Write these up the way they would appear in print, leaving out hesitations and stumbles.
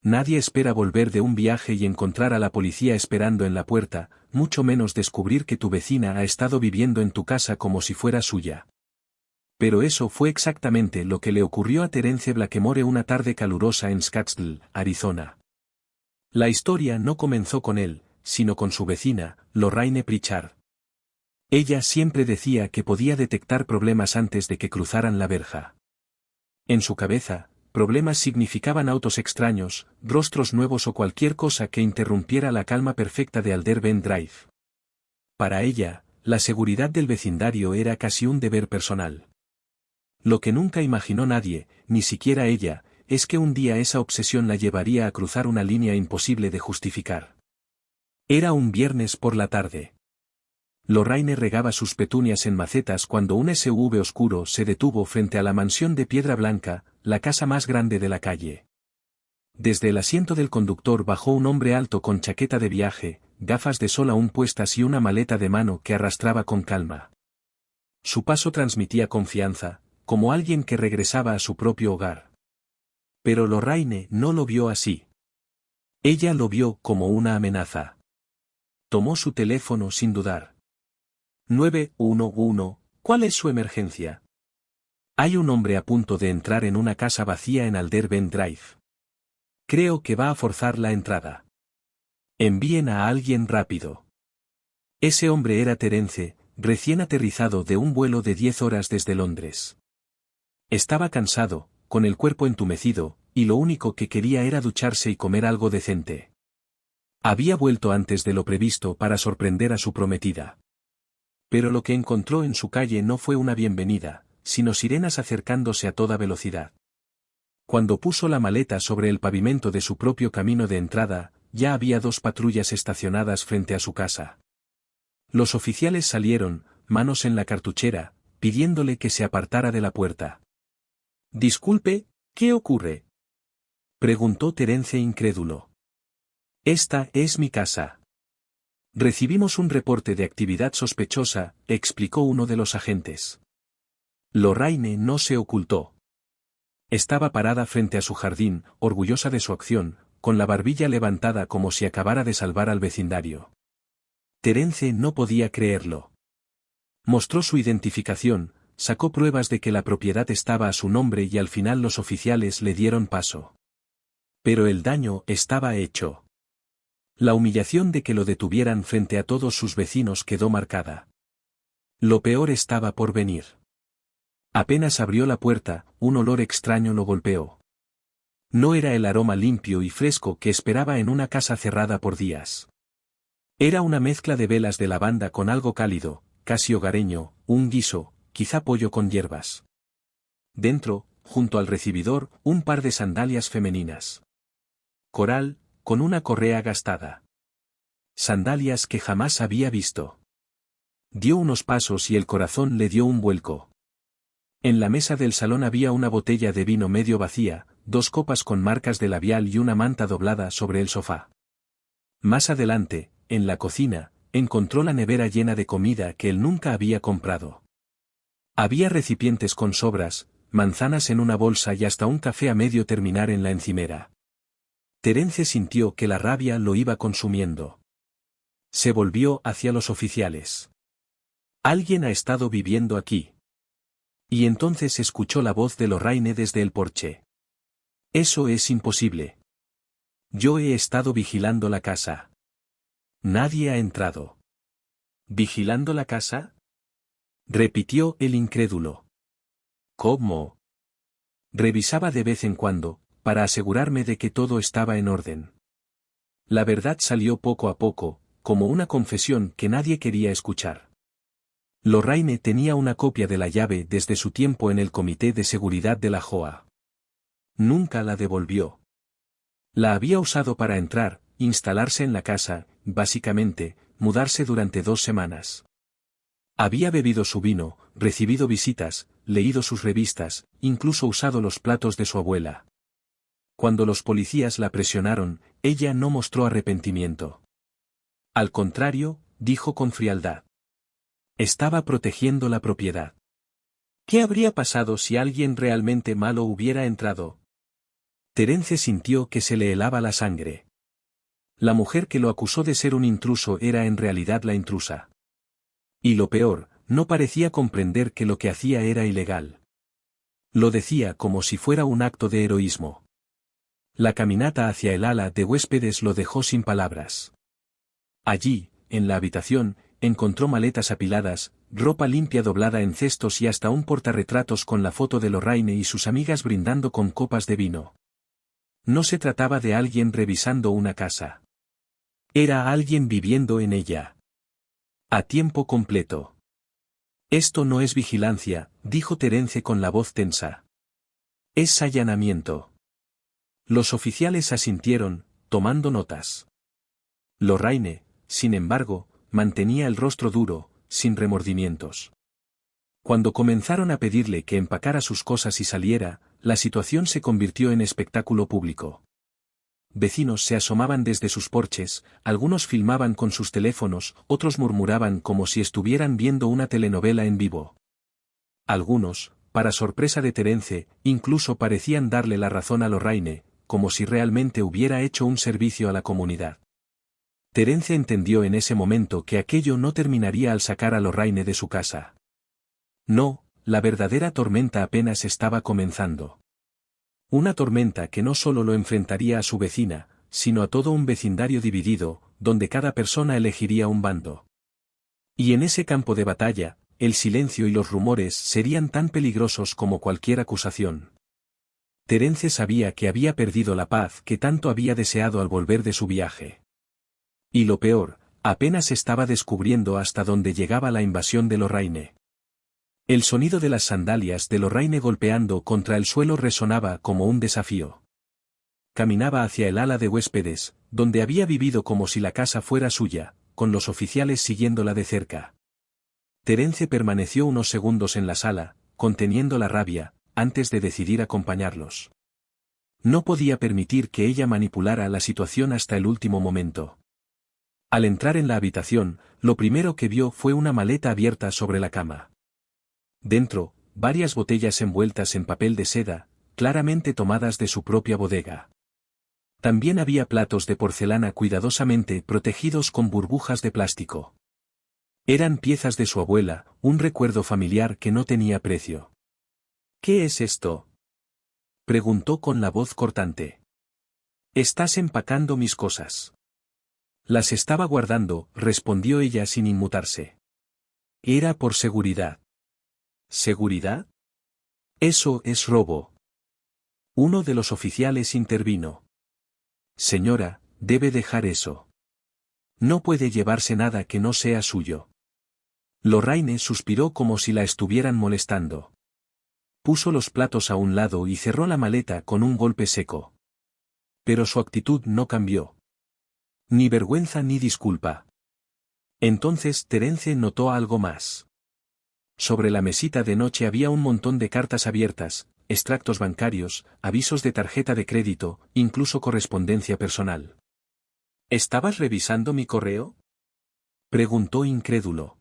Nadie espera volver de un viaje y encontrar a la policía esperando en la puerta, mucho menos descubrir que tu vecina ha estado viviendo en tu casa como si fuera suya. Pero eso fue exactamente lo que le ocurrió a Terence Blakemore una tarde calurosa en Scottsdale, Arizona. La historia no comenzó con él, sino con su vecina, Lorraine Pritchard. Ella siempre decía que podía detectar problemas antes de que cruzaran la verja. En su cabeza, problemas significaban autos extraños, rostros nuevos o cualquier cosa que interrumpiera la calma perfecta de Alder Bend Drive. Para ella, la seguridad del vecindario era casi un deber personal. Lo que nunca imaginó nadie, ni siquiera ella, es que un día esa obsesión la llevaría a cruzar una línea imposible de justificar. Era un viernes por la tarde. Lorraine regaba sus petunias en macetas cuando un SUV oscuro se detuvo frente a la mansión de piedra blanca, la casa más grande de la calle. Desde el asiento del conductor bajó un hombre alto con chaqueta de viaje, gafas de sol aún puestas y una maleta de mano que arrastraba con calma. Su paso transmitía confianza, como alguien que regresaba a su propio hogar. Pero Lorraine no lo vio así. Ella lo vio como una amenaza. Tomó su teléfono sin dudar. 911, ¿cuál es su emergencia? Hay un hombre a punto de entrar en una casa vacía en Alder Bend Drive. Creo que va a forzar la entrada. Envíen a alguien rápido. Ese hombre era Terence, recién aterrizado de un vuelo de 10 horas desde Londres. Estaba cansado, con el cuerpo entumecido, y lo único que quería era ducharse y comer algo decente. Había vuelto antes de lo previsto para sorprender a su prometida. Pero lo que encontró en su calle no fue una bienvenida, sino sirenas acercándose a toda velocidad. Cuando puso la maleta sobre el pavimento de su propio camino de entrada, ya había 2 patrullas estacionadas frente a su casa. Los oficiales salieron, manos en la cartuchera, pidiéndole que se apartara de la puerta. «Disculpe, ¿qué ocurre?», preguntó Terence incrédulo. «Esta es mi casa». «Recibimos un reporte de actividad sospechosa», explicó uno de los agentes. Lorraine no se ocultó. Estaba parada frente a su jardín, orgullosa de su acción, con la barbilla levantada como si acabara de salvar al vecindario. Terence no podía creerlo. Mostró su identificación, sacó pruebas de que la propiedad estaba a su nombre y al final los oficiales le dieron paso. Pero el daño estaba hecho. La humillación de que lo detuvieran frente a todos sus vecinos quedó marcada. Lo peor estaba por venir. Apenas abrió la puerta, un olor extraño lo golpeó. No era el aroma limpio y fresco que esperaba en una casa cerrada por días. Era una mezcla de velas de lavanda con algo cálido, casi hogareño, un guiso, quizá pollo con hierbas. Dentro, junto al recibidor, un par de sandalias femeninas. Coral, con una correa gastada. Sandalias que jamás había visto. Dio unos pasos y el corazón le dio un vuelco. En la mesa del salón había una botella de vino medio vacía, 2 copas con marcas de labial y una manta doblada sobre el sofá. Más adelante, en la cocina, encontró la nevera llena de comida que él nunca había comprado. Había recipientes con sobras, manzanas en una bolsa y hasta un café a medio terminar en la encimera. Terence sintió que la rabia lo iba consumiendo. Se volvió hacia los oficiales. «Alguien ha estado viviendo aquí». Y entonces escuchó la voz de Lorraine desde el porche. «Eso es imposible. Yo he estado vigilando la casa. Nadie ha entrado». «¿Vigilando la casa?», repitió el incrédulo. «¿Cómo?». «Revisaba de vez en cuando, para asegurarme de que todo estaba en orden». La verdad salió poco a poco, como una confesión que nadie quería escuchar. Lorraine tenía una copia de la llave desde su tiempo en el Comité de Seguridad de la JOA. Nunca la devolvió. La había usado para entrar, instalarse en la casa, básicamente, mudarse durante 2 semanas. Había bebido su vino, recibido visitas, leído sus revistas, incluso usado los platos de su abuela. Cuando los policías la presionaron, ella no mostró arrepentimiento. Al contrario, dijo con frialdad. Estaba protegiendo la propiedad. ¿Qué habría pasado si alguien realmente malo hubiera entrado? Terence sintió que se le helaba la sangre. La mujer que lo acusó de ser un intruso era en realidad la intrusa. Y lo peor, no parecía comprender que lo que hacía era ilegal. Lo decía como si fuera un acto de heroísmo. La caminata hacia el ala de huéspedes lo dejó sin palabras. Allí, en la habitación, encontró maletas apiladas, ropa limpia doblada en cestos y hasta un portarretratos con la foto de Lorraine y sus amigas brindando con copas de vino. No se trataba de alguien revisando una casa. Era alguien viviendo en ella. A tiempo completo. Esto no es vigilancia, dijo Terence con la voz tensa. Es allanamiento. Los oficiales asintieron, tomando notas. Lorraine, sin embargo, mantenía el rostro duro, sin remordimientos. Cuando comenzaron a pedirle que empacara sus cosas y saliera, la situación se convirtió en espectáculo público. Vecinos se asomaban desde sus porches, algunos filmaban con sus teléfonos, otros murmuraban como si estuvieran viendo una telenovela en vivo. Algunos, para sorpresa de Terence, incluso parecían darle la razón a Lorraine, como si realmente hubiera hecho un servicio a la comunidad. Terence entendió en ese momento que aquello no terminaría al sacar a Lorraine de su casa. No, la verdadera tormenta apenas estaba comenzando. Una tormenta que no solo lo enfrentaría a su vecina, sino a todo un vecindario dividido, donde cada persona elegiría un bando. Y en ese campo de batalla, el silencio y los rumores serían tan peligrosos como cualquier acusación. Terence sabía que había perdido la paz que tanto había deseado al volver de su viaje. Y lo peor, apenas estaba descubriendo hasta dónde llegaba la invasión de Lorraine. El sonido de las sandalias de Lorraine golpeando contra el suelo resonaba como un desafío. Caminaba hacia el ala de huéspedes, donde había vivido como si la casa fuera suya, con los oficiales siguiéndola de cerca. Terence permaneció unos segundos en la sala, conteniendo la rabia, antes de decidir acompañarlos. No podía permitir que ella manipulara la situación hasta el último momento. Al entrar en la habitación, lo primero que vio fue una maleta abierta sobre la cama. Dentro, varias botellas envueltas en papel de seda, claramente tomadas de su propia bodega. También había platos de porcelana cuidadosamente protegidos con burbujas de plástico. Eran piezas de su abuela, un recuerdo familiar que no tenía precio. ¿Qué es esto?, preguntó con la voz cortante. Estás empacando mis cosas. Las estaba guardando, respondió ella sin inmutarse. Era por seguridad. ¿Seguridad? Eso es robo. Uno de los oficiales intervino. Señora, debe dejar eso. No puede llevarse nada que no sea suyo. Lorraine suspiró como si la estuvieran molestando. Puso los platos a un lado y cerró la maleta con un golpe seco. Pero su actitud no cambió. Ni vergüenza ni disculpa. Entonces Terence notó algo más. Sobre la mesita de noche había un montón de cartas abiertas, extractos bancarios, avisos de tarjeta de crédito, incluso correspondencia personal. ¿Estabas revisando mi correo?, preguntó incrédulo.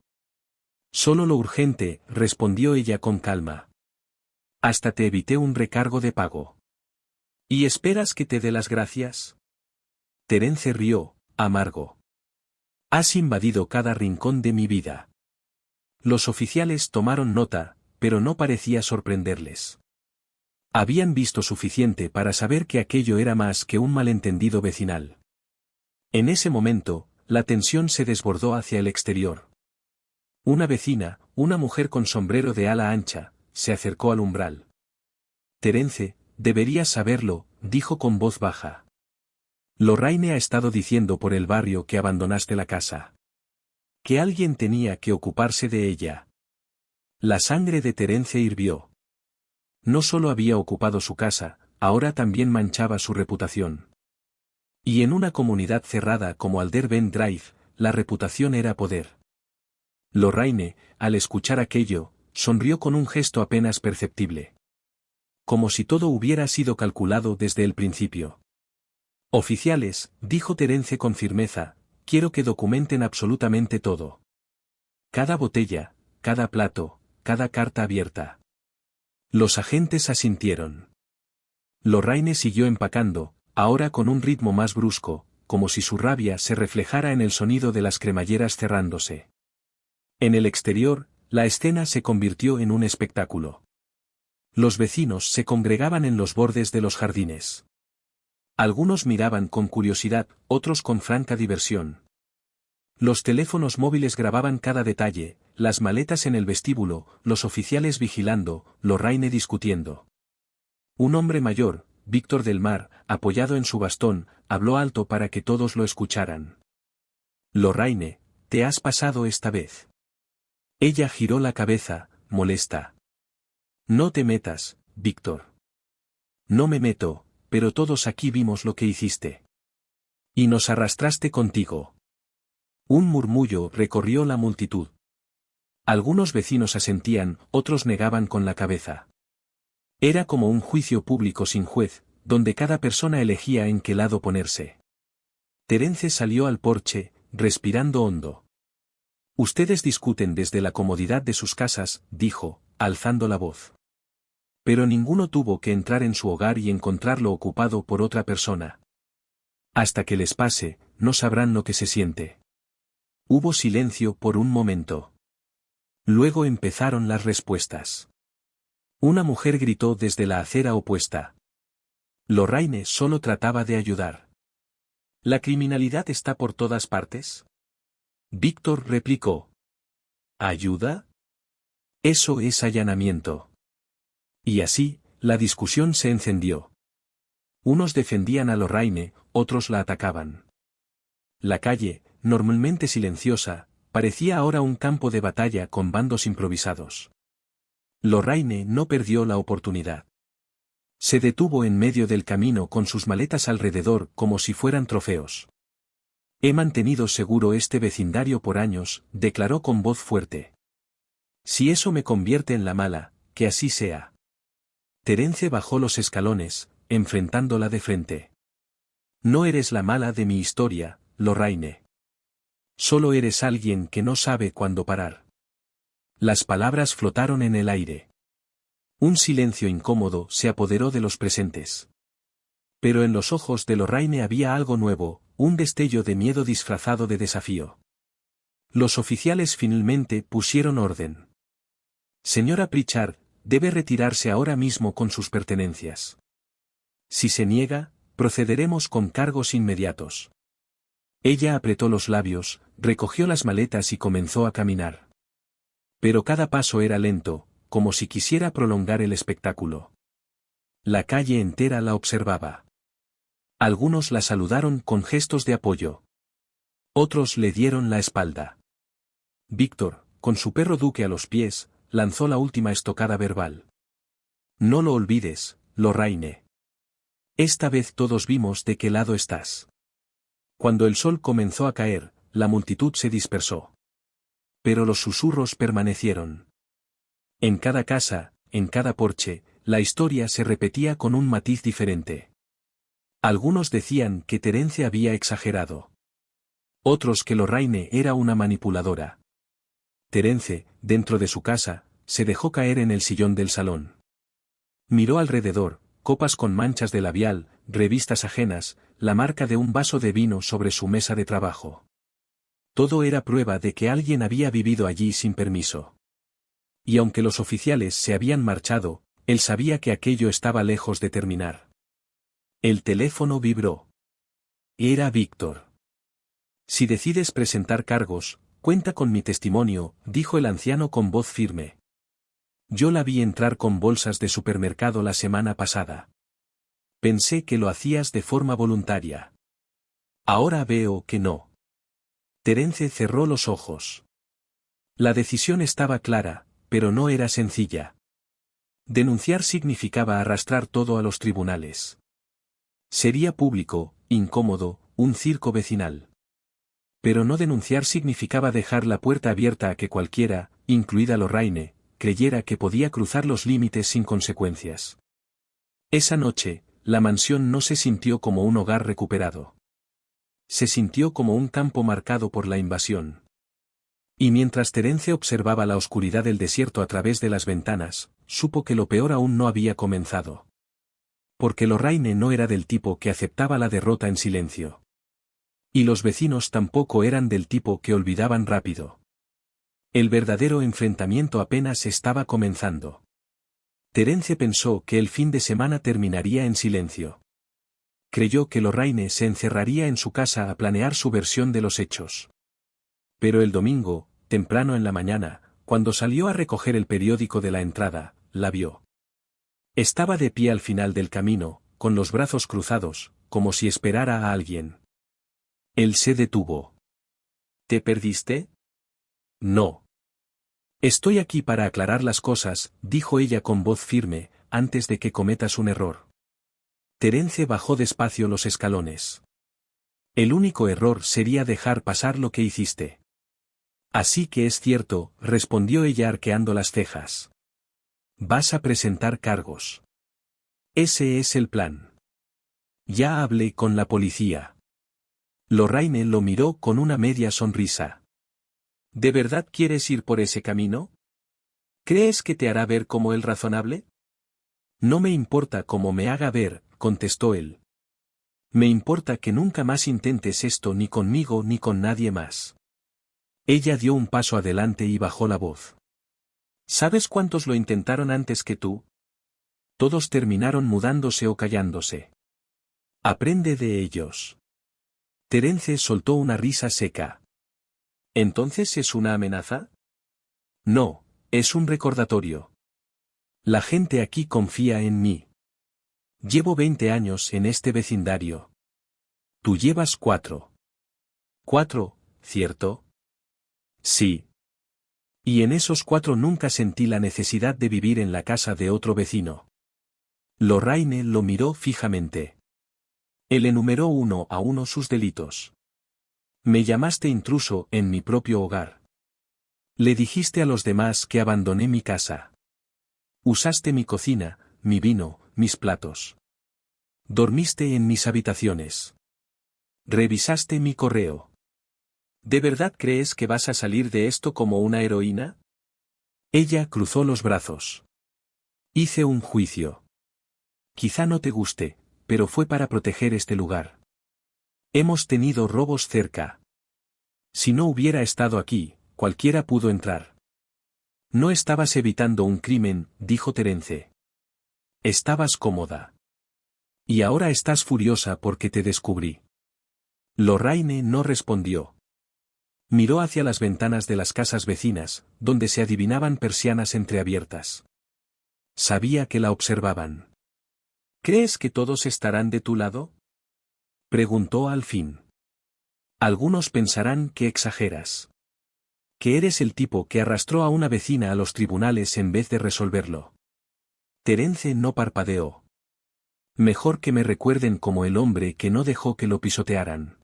Solo lo urgente, respondió ella con calma. Hasta te evité un recargo de pago. ¿Y esperas que te dé las gracias? Terence rió, amargo. Has invadido cada rincón de mi vida. Los oficiales tomaron nota, pero no parecía sorprenderles. Habían visto suficiente para saber que aquello era más que un malentendido vecinal. En ese momento, la tensión se desbordó hacia el exterior. Una vecina, una mujer con sombrero de ala ancha, se acercó al umbral. Terence, deberías saberlo, dijo con voz baja. Lorraine ha estado diciendo por el barrio que abandonaste la casa. Que alguien tenía que ocuparse de ella. La sangre de Terence hirvió. No solo había ocupado su casa, ahora también manchaba su reputación. Y en una comunidad cerrada como Alder Ben Drive, la reputación era poder. Lorraine, al escuchar aquello, sonrió con un gesto apenas perceptible. Como si todo hubiera sido calculado desde el principio. Oficiales, dijo Terence con firmeza, quiero que documenten absolutamente todo. Cada botella, cada plato, cada carta abierta. Los agentes asintieron. Lorraine siguió empacando, ahora con un ritmo más brusco, como si su rabia se reflejara en el sonido de las cremalleras cerrándose. En el exterior, la escena se convirtió en un espectáculo. Los vecinos se congregaban en los bordes de los jardines. Algunos miraban con curiosidad, otros con franca diversión. Los teléfonos móviles grababan cada detalle, las maletas en el vestíbulo, los oficiales vigilando, Lorraine discutiendo. Un hombre mayor, Víctor del Mar, apoyado en su bastón, habló alto para que todos lo escucharan. Lorraine, ¿te has pasado esta vez? Ella giró la cabeza, molesta. No te metas, Víctor. No me meto, pero todos aquí vimos lo que hiciste. Y nos arrastraste contigo. Un murmullo recorrió la multitud. Algunos vecinos asentían, otros negaban con la cabeza. Era como un juicio público sin juez, donde cada persona elegía en qué lado ponerse. Terence salió al porche, respirando hondo. Ustedes discuten desde la comodidad de sus casas, dijo, alzando la voz. Pero ninguno tuvo que entrar en su hogar y encontrarlo ocupado por otra persona. Hasta que les pase, no sabrán lo que se siente. Hubo silencio por un momento. Luego empezaron las respuestas. Una mujer gritó desde la acera opuesta. Lorraine solo trataba de ayudar. ¿La criminalidad está por todas partes? Víctor replicó. ¿Ayuda? Eso es allanamiento. Y así, la discusión se encendió. Unos defendían a Lorraine, otros la atacaban. La calle, normalmente silenciosa, parecía ahora un campo de batalla con bandos improvisados. Lorraine no perdió la oportunidad. Se detuvo en medio del camino con sus maletas alrededor como si fueran trofeos. He mantenido seguro este vecindario por años, declaró con voz fuerte. Si eso me convierte en la mala, que así sea. Terence bajó los escalones, enfrentándola de frente. No eres la mala de mi historia, Lorraine. Solo eres alguien que no sabe cuándo parar. Las palabras flotaron en el aire. Un silencio incómodo se apoderó de los presentes. Pero en los ojos de Lorraine había algo nuevo, un destello de miedo disfrazado de desafío. Los oficiales finalmente pusieron orden. Señora Pritchard, debe retirarse ahora mismo con sus pertenencias. Si se niega, procederemos con cargos inmediatos. Ella apretó los labios, recogió las maletas y comenzó a caminar. Pero cada paso era lento, como si quisiera prolongar el espectáculo. La calle entera la observaba. Algunos la saludaron con gestos de apoyo. Otros le dieron la espalda. Víctor, con su perro Duque a los pies, lanzó la última estocada verbal. No lo olvides, Lorraine. Esta vez todos vimos de qué lado estás. Cuando el sol comenzó a caer, la multitud se dispersó. Pero los susurros permanecieron. En cada casa, en cada porche, la historia se repetía con un matiz diferente. Algunos decían que Terence había exagerado. Otros que Lorraine era una manipuladora. Terence, dentro de su casa, se dejó caer en el sillón del salón. Miró alrededor, copas con manchas de labial, revistas ajenas, la marca de un vaso de vino sobre su mesa de trabajo. Todo era prueba de que alguien había vivido allí sin permiso. Y aunque los oficiales se habían marchado, él sabía que aquello estaba lejos de terminar. El teléfono vibró. Era Víctor. Si decides presentar cargos, cuenta con mi testimonio, dijo el anciano con voz firme. Yo la vi entrar con bolsas de supermercado la semana pasada. Pensé que lo hacías de forma voluntaria. Ahora veo que no. Terence cerró los ojos. La decisión estaba clara, pero no era sencilla. Denunciar significaba arrastrar todo a los tribunales. Sería público, incómodo, un circo vecinal. Pero no denunciar significaba dejar la puerta abierta a que cualquiera, incluida Lorraine, creyera que podía cruzar los límites sin consecuencias. Esa noche, la mansión no se sintió como un hogar recuperado. Se sintió como un campo marcado por la invasión. Y mientras Terence observaba la oscuridad del desierto a través de las ventanas, supo que lo peor aún no había comenzado. Porque Lorraine no era del tipo que aceptaba la derrota en silencio. Y los vecinos tampoco eran del tipo que olvidaban rápido. El verdadero enfrentamiento apenas estaba comenzando. Terence pensó que el fin de semana terminaría en silencio. Creyó que Lorraine se encerraría en su casa a planear su versión de los hechos. Pero el domingo, temprano en la mañana, cuando salió a recoger el periódico de la entrada, la vio. Estaba de pie al final del camino, con los brazos cruzados, como si esperara a alguien. Él se detuvo. ¿Te perdiste? No. Estoy aquí para aclarar las cosas, dijo ella con voz firme, antes de que cometas un error. Terence bajó despacio los escalones. El único error sería dejar pasar lo que hiciste. Así que es cierto, respondió ella arqueando las cejas. Vas a presentar cargos. Ese es el plan. Ya hablé con la policía. Lorraine lo miró con una media sonrisa. ¿De verdad quieres ir por ese camino? ¿Crees que te hará ver como el razonable? No me importa cómo me haga ver, contestó él. Me importa que nunca más intentes esto ni conmigo ni con nadie más. Ella dio un paso adelante y bajó la voz. ¿Sabes cuántos lo intentaron antes que tú? Todos terminaron mudándose o callándose. Aprende de ellos. Terence soltó una risa seca. ¿Entonces es una amenaza? No, es un recordatorio. La gente aquí confía en mí. Llevo 20 años en este vecindario. Tú llevas 4. 4, ¿cierto? Sí. Y en esos 4 nunca sentí la necesidad de vivir en la casa de otro vecino. Lorraine lo miró fijamente. Él enumeró uno a uno sus delitos. Me llamaste intruso en mi propio hogar. Le dijiste a los demás que abandoné mi casa. Usaste mi cocina, mi vino, mis platos. Dormiste en mis habitaciones. Revisaste mi correo. ¿De verdad crees que vas a salir de esto como una heroína? Ella cruzó los brazos. Hice un juicio. Quizá no te guste, pero fue para proteger este lugar. Hemos tenido robos cerca. Si no hubiera estado aquí, cualquiera pudo entrar. No estabas evitando un crimen, dijo Terence. Estabas cómoda. Y ahora estás furiosa porque te descubrí. Lorraine no respondió. Miró hacia las ventanas de las casas vecinas, donde se adivinaban persianas entreabiertas. Sabía que la observaban. ¿Crees que todos estarán de tu lado? Preguntó al fin. Algunos pensarán que exageras. Que eres el tipo que arrastró a una vecina a los tribunales en vez de resolverlo. Terence no parpadeó. Mejor que me recuerden como el hombre que no dejó que lo pisotearan.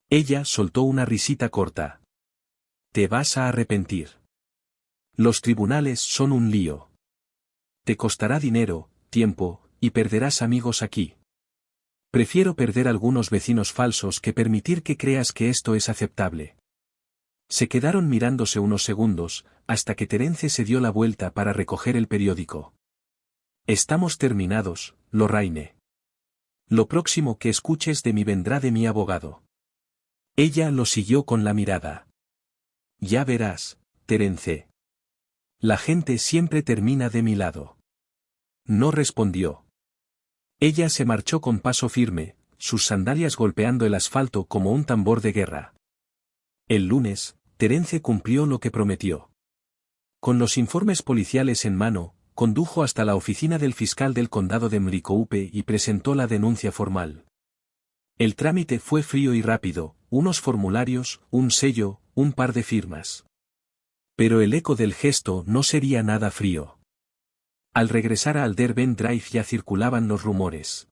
Ella soltó una risita corta. Te vas a arrepentir. Los tribunales son un lío. Te costará dinero, tiempo, y perderás amigos aquí. Prefiero perder algunos vecinos falsos que permitir que creas que esto es aceptable. Se quedaron mirándose unos segundos, hasta que Terence se dio la vuelta para recoger el periódico. Estamos terminados, Lorraine. Lo próximo que escuches de mí vendrá de mi abogado. Ella lo siguió con la mirada. Ya verás, Terence. La gente siempre termina de mi lado. No respondió. Ella se marchó con paso firme, sus sandalias golpeando el asfalto como un tambor de guerra. El lunes, Terence cumplió lo que prometió. Con los informes policiales en mano, condujo hasta la oficina del fiscal del condado de Maricopa y presentó la denuncia formal. El trámite fue frío y rápido, unos formularios, un sello, un par de firmas. Pero el eco del gesto no sería nada frío. Al regresar a Alder Ben Drive ya circulaban los rumores.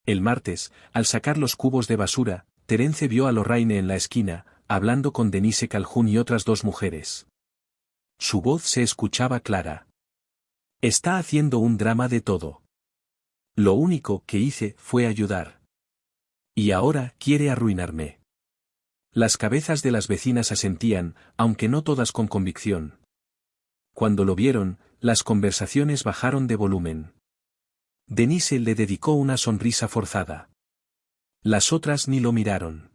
El martes, al sacar los cubos de basura, Terence vio a Lorraine en la esquina, hablando con Denise Calhoun y otras 2 mujeres. Su voz se escuchaba clara. Está haciendo un drama de todo. Lo único que hice fue ayudar. Y ahora quiere arruinarme. Las cabezas de las vecinas asentían, aunque no todas con convicción. Cuando lo vieron, las conversaciones bajaron de volumen. Denise le dedicó una sonrisa forzada. Las otras ni lo miraron.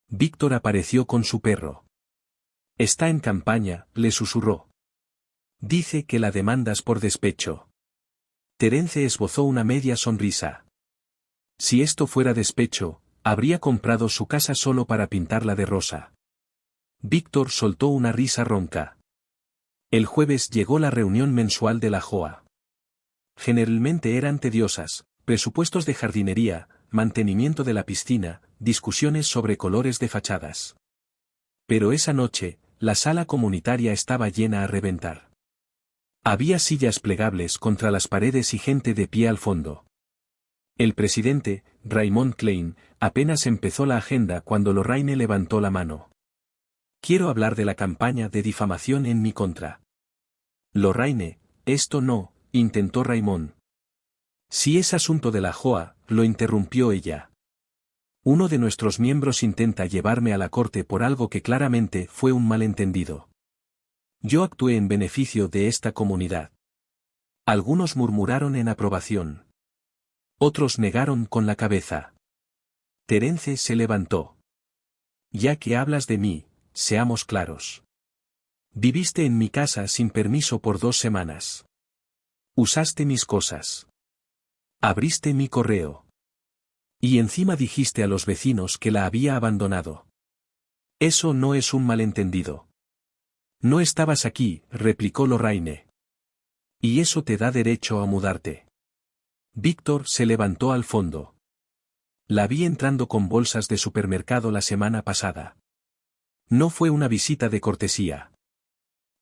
Víctor apareció con su perro. Está en campaña, le susurró. Dice que la demandas por despecho. Terence esbozó una media sonrisa. Si esto fuera despecho, habría comprado su casa solo para pintarla de rosa. Víctor soltó una risa ronca. El jueves llegó la reunión mensual de la JOA. Generalmente eran tediosas, presupuestos de jardinería, mantenimiento de la piscina, discusiones sobre colores de fachadas. Pero esa noche, la sala comunitaria estaba llena a reventar. Había sillas plegables contra las paredes y gente de pie al fondo. El presidente, Raymond Klein, apenas empezó la agenda cuando Lorraine levantó la mano. Quiero hablar de la campaña de difamación en mi contra. Lorraine, esto no, intentó Raymond. Si es asunto de la JOA, lo interrumpió ella. Uno de nuestros miembros intenta llevarme a la corte por algo que claramente fue un malentendido. Yo actué en beneficio de esta comunidad. Algunos murmuraron en aprobación. Otros negaron con la cabeza. Terence se levantó. Ya que hablas de mí, seamos claros. Viviste en mi casa sin permiso por 2 semanas. Usaste mis cosas. Abriste mi correo. Y encima dijiste a los vecinos que la había abandonado. Eso no es un malentendido. No estabas aquí, replicó Lorraine. Y eso te da derecho a mudarte. Víctor se levantó al fondo. La vi entrando con bolsas de supermercado la semana pasada. No fue una visita de cortesía.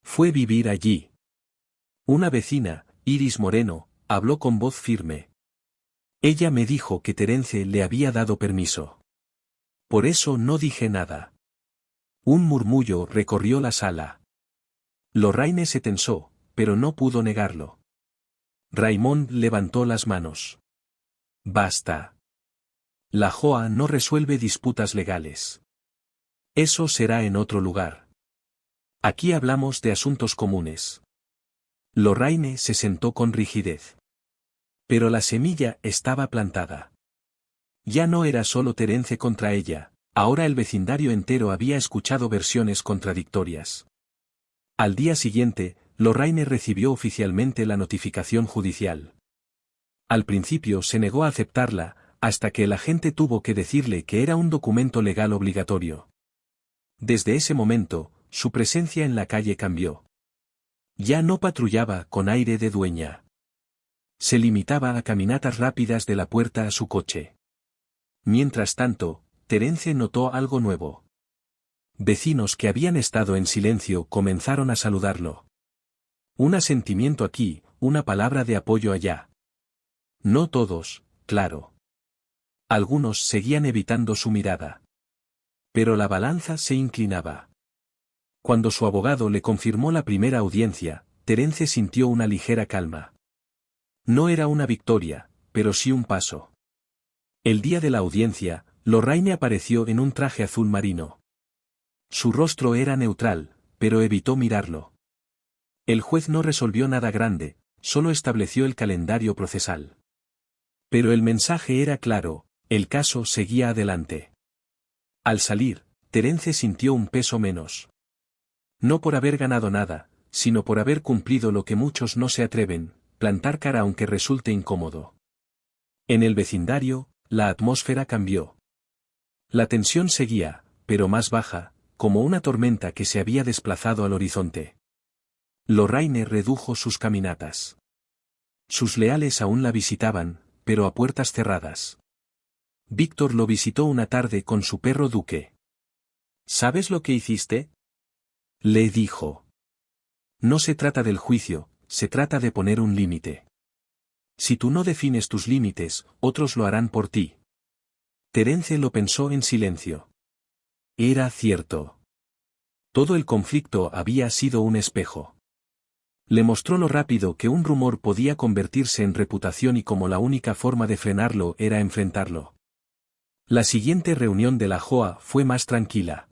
Fue vivir allí. Una vecina, Iris Moreno, habló con voz firme. Ella me dijo que Terence le había dado permiso. Por eso no dije nada. Un murmullo recorrió la sala. Lorraine se tensó, pero no pudo negarlo. Raymond levantó las manos. Basta. La JOA no resuelve disputas legales. Eso será en otro lugar. Aquí hablamos de asuntos comunes. Lorraine se sentó con rigidez. Pero la semilla estaba plantada. Ya no era solo Terence contra ella, ahora el vecindario entero había escuchado versiones contradictorias. Al día siguiente, Lorraine recibió oficialmente la notificación judicial. Al principio se negó a aceptarla, hasta que el agente tuvo que decirle que era un documento legal obligatorio. Desde ese momento, su presencia en la calle cambió. Ya no patrullaba con aire de dueña. Se limitaba a caminatas rápidas de la puerta a su coche. Mientras tanto, Terence notó algo nuevo. Vecinos que habían estado en silencio comenzaron a saludarlo. Un asentimiento aquí, una palabra de apoyo allá. No todos, claro. Algunos seguían evitando su mirada. Pero la balanza se inclinaba. Cuando su abogado le confirmó la primera audiencia, Terence sintió una ligera calma. No era una victoria, pero sí un paso. El día de la audiencia, Lorraine apareció en un traje azul marino. Su rostro era neutral, pero evitó mirarlo. El juez no resolvió nada grande, solo estableció el calendario procesal. Pero el mensaje era claro, el caso seguía adelante. Al salir, Terence sintió un peso menos. No por haber ganado nada, sino por haber cumplido lo que muchos no se atreven, plantar cara aunque resulte incómodo. En el vecindario, la atmósfera cambió. La tensión seguía, pero más baja, como una tormenta que se había desplazado al horizonte. Lorraine redujo sus caminatas. Sus leales aún la visitaban, pero a puertas cerradas. Víctor lo visitó una tarde con su perro Duque. ¿Sabes lo que hiciste?, le dijo. No se trata del juicio, se trata de poner un límite. Si tú no defines tus límites, otros lo harán por ti. Terence lo pensó en silencio. Era cierto. Todo el conflicto había sido un espejo. Le mostró lo rápido que un rumor podía convertirse en reputación y cómo la única forma de frenarlo era enfrentarlo. La siguiente reunión de la JOA fue más tranquila.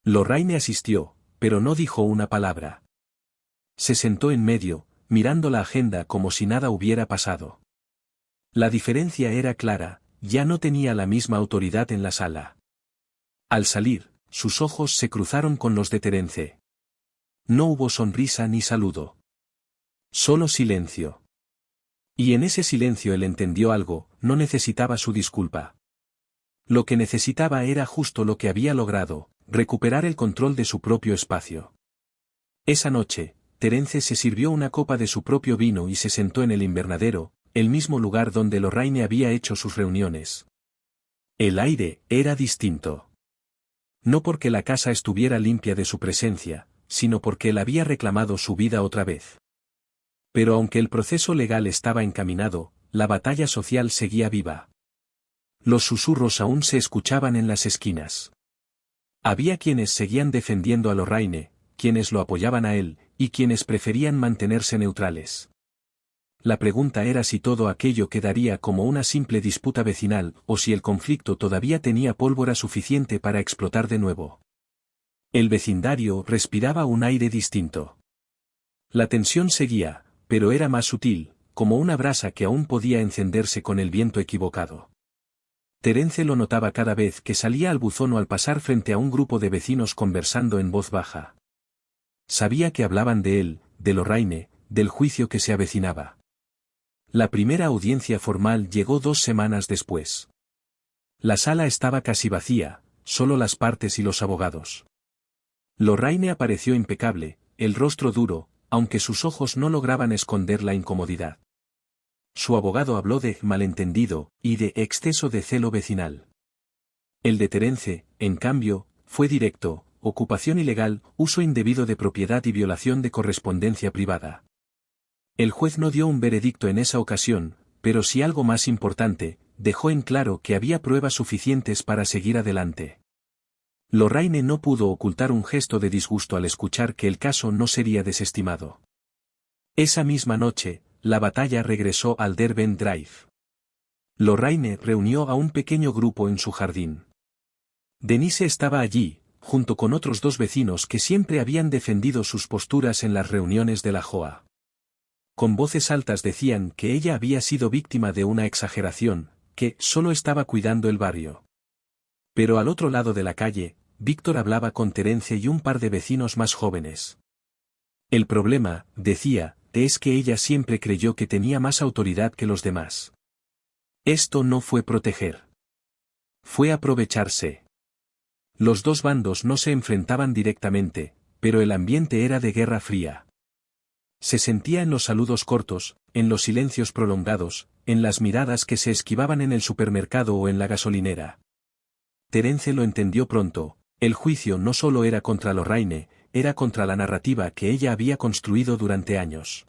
Lorraine asistió, pero no dijo una palabra. Se sentó en medio, mirando la agenda como si nada hubiera pasado. La diferencia era clara, ya no tenía la misma autoridad en la sala. Al salir, sus ojos se cruzaron con los de Terence. No hubo sonrisa ni saludo. Solo silencio. Y en ese silencio él entendió algo, no necesitaba su disculpa. Lo que necesitaba era justo lo que había logrado, recuperar el control de su propio espacio. Esa noche, Terence se sirvió una copa de su propio vino y se sentó en el invernadero, el mismo lugar donde Lorraine había hecho sus reuniones. El aire era distinto. No porque la casa estuviera limpia de su presencia, sino porque él había reclamado su vida otra vez. Pero aunque el proceso legal estaba encaminado, la batalla social seguía viva. Los susurros aún se escuchaban en las esquinas. Había quienes seguían defendiendo a Lorraine, quienes lo apoyaban a él, y quienes preferían mantenerse neutrales. La pregunta era si todo aquello quedaría como una simple disputa vecinal o si el conflicto todavía tenía pólvora suficiente para explotar de nuevo. El vecindario respiraba un aire distinto. La tensión seguía, pero era más sutil, como una brasa que aún podía encenderse con el viento equivocado. Terence lo notaba cada vez que salía al buzón o al pasar frente a un grupo de vecinos conversando en voz baja. Sabía que hablaban de él, de Lorraine, del juicio que se avecinaba. La primera audiencia formal llegó 2 semanas después. La sala estaba casi vacía, solo las partes y los abogados. Lorraine apareció impecable, el rostro duro, aunque sus ojos no lograban esconder la incomodidad. Su abogado habló de malentendido y de exceso de celo vecinal. El de Terence, en cambio, fue directo: ocupación ilegal, uso indebido de propiedad y violación de correspondencia privada. El juez no dio un veredicto en esa ocasión, pero sí algo más importante, dejó en claro que había pruebas suficientes para seguir adelante. Lorraine no pudo ocultar un gesto de disgusto al escuchar que el caso no sería desestimado. Esa misma noche, la batalla regresó al Derben Drive. Lorraine reunió a un pequeño grupo en su jardín. Denise estaba allí, junto con otros 2 vecinos que siempre habían defendido sus posturas en las reuniones de la JOA. Con voces altas decían que ella había sido víctima de una exageración, que solo estaba cuidando el barrio. Pero al otro lado de la calle, Víctor hablaba con Terence y un par de vecinos más jóvenes. El problema, decía, es que ella siempre creyó que tenía más autoridad que los demás. Esto no fue proteger. Fue aprovecharse. Los 2 bandos no se enfrentaban directamente, pero el ambiente era de guerra fría. Se sentía en los saludos cortos, en los silencios prolongados, en las miradas que se esquivaban en el supermercado o en la gasolinera. Terence lo entendió pronto: el juicio no solo era contra Lorraine, era contra la narrativa que ella había construido durante años.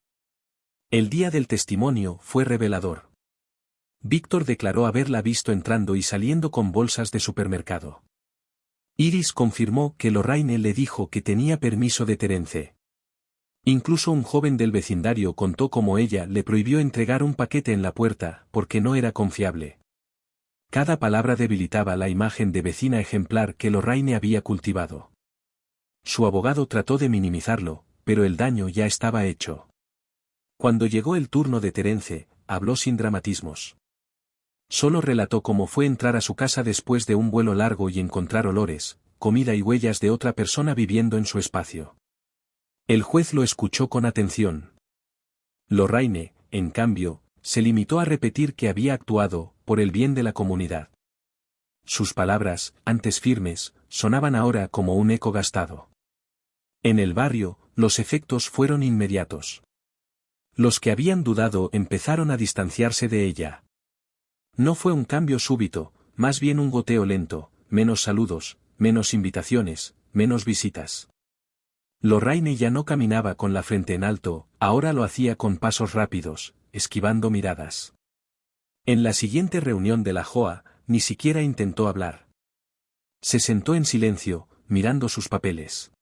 El día del testimonio fue revelador. Víctor declaró haberla visto entrando y saliendo con bolsas de supermercado. Iris confirmó que Lorraine le dijo que tenía permiso de Terence. Incluso un joven del vecindario contó cómo ella le prohibió entregar un paquete en la puerta porque no era confiable. Cada palabra debilitaba la imagen de vecina ejemplar que Lorraine había cultivado. Su abogado trató de minimizarlo, pero el daño ya estaba hecho. Cuando llegó el turno de Terence, habló sin dramatismos. Solo relató cómo fue entrar a su casa después de un vuelo largo y encontrar olores, comida y huellas de otra persona viviendo en su espacio. El juez lo escuchó con atención. Lorraine, en cambio, se limitó a repetir que había actuado por el bien de la comunidad. Sus palabras, antes firmes, sonaban ahora como un eco gastado. En el barrio, los efectos fueron inmediatos. Los que habían dudado empezaron a distanciarse de ella. No fue un cambio súbito, más bien un goteo lento: menos saludos, menos invitaciones, menos visitas. Lorraine ya no caminaba con la frente en alto, ahora lo hacía con pasos rápidos, esquivando miradas. En la siguiente reunión de la JOA, ni siquiera intentó hablar. Se sentó en silencio, mirando sus papeles.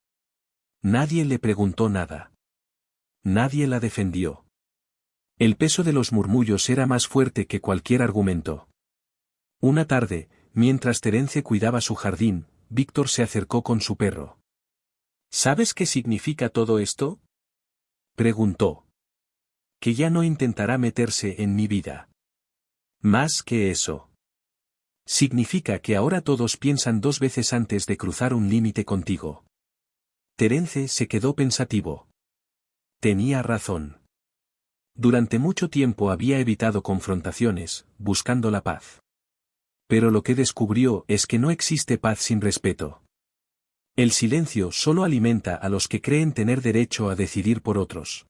Nadie le preguntó nada. Nadie la defendió. El peso de los murmullos era más fuerte que cualquier argumento. Una tarde, mientras Terence cuidaba su jardín, Víctor se acercó con su perro. ¿Sabes qué significa todo esto?, preguntó. Que ya no intentará meterse en mi vida. Más que eso. Significa que ahora todos piensan 2 veces antes de cruzar un límite contigo. Terence se quedó pensativo. Tenía razón. Durante mucho tiempo había evitado confrontaciones, buscando la paz. Pero lo que descubrió es que no existe paz sin respeto. El silencio solo alimenta a los que creen tener derecho a decidir por otros.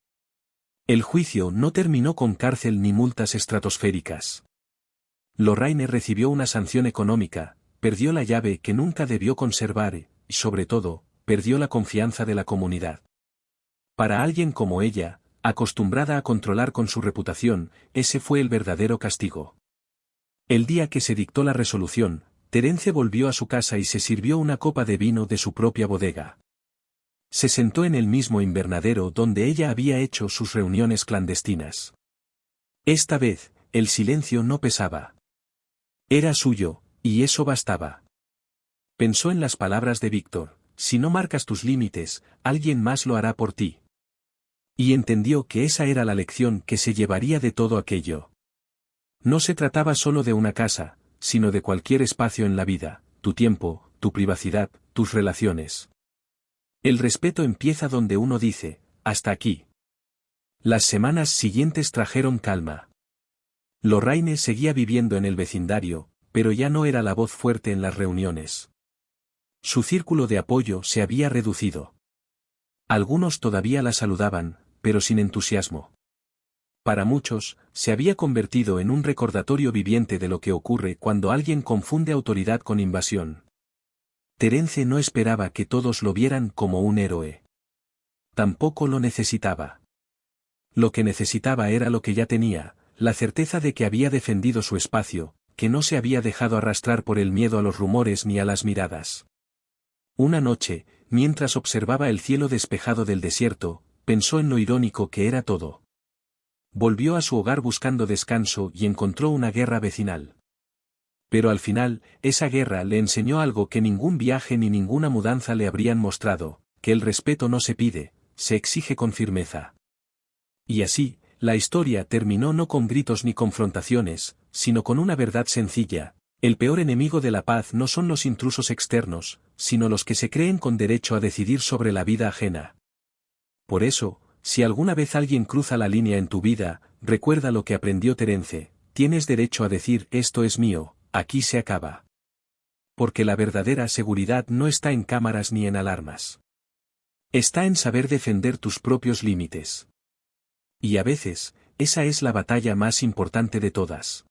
El juicio no terminó con cárcel ni multas estratosféricas. Lorraine recibió una sanción económica, perdió la llave que nunca debió conservar y, sobre todo, perdió la confianza de la comunidad. Para alguien como ella, acostumbrada a controlar con su reputación, ese fue el verdadero castigo. El día que se dictó la resolución, Terence volvió a su casa y se sirvió una copa de vino de su propia bodega. Se sentó en el mismo invernadero donde ella había hecho sus reuniones clandestinas. Esta vez, el silencio no pesaba. Era suyo, y eso bastaba. Pensó en las palabras de Víctor: si no marcas tus límites, alguien más lo hará por ti. Y entendió que esa era la lección que se llevaría de todo aquello. No se trataba solo de una casa, sino de cualquier espacio en la vida, tu tiempo, tu privacidad, tus relaciones. El respeto empieza donde uno dice, hasta aquí. Las semanas siguientes trajeron calma. Lorraine seguía viviendo en el vecindario, pero ya no era la voz fuerte en las reuniones. Su círculo de apoyo se había reducido. Algunos todavía la saludaban, pero sin entusiasmo. Para muchos, se había convertido en un recordatorio viviente de lo que ocurre cuando alguien confunde autoridad con invasión. Terence no esperaba que todos lo vieran como un héroe. Tampoco lo necesitaba. Lo que necesitaba era lo que ya tenía, la certeza de que había defendido su espacio, que no se había dejado arrastrar por el miedo a los rumores ni a las miradas. Una noche, mientras observaba el cielo despejado del desierto, pensó en lo irónico que era todo. Volvió a su hogar buscando descanso y encontró una guerra vecinal. Pero al final, esa guerra le enseñó algo que ningún viaje ni ninguna mudanza le habrían mostrado, que el respeto no se pide, se exige con firmeza. Y así, la historia terminó no con gritos ni confrontaciones, sino con una verdad sencilla: el peor enemigo de la paz no son los intrusos externos, sino los que se creen con derecho a decidir sobre la vida ajena. Por eso, si alguna vez alguien cruza la línea en tu vida, recuerda lo que aprendió Terence: tienes derecho a decir esto es mío, aquí se acaba. Porque la verdadera seguridad no está en cámaras ni en alarmas. Está en saber defender tus propios límites. Y a veces, esa es la batalla más importante de todas.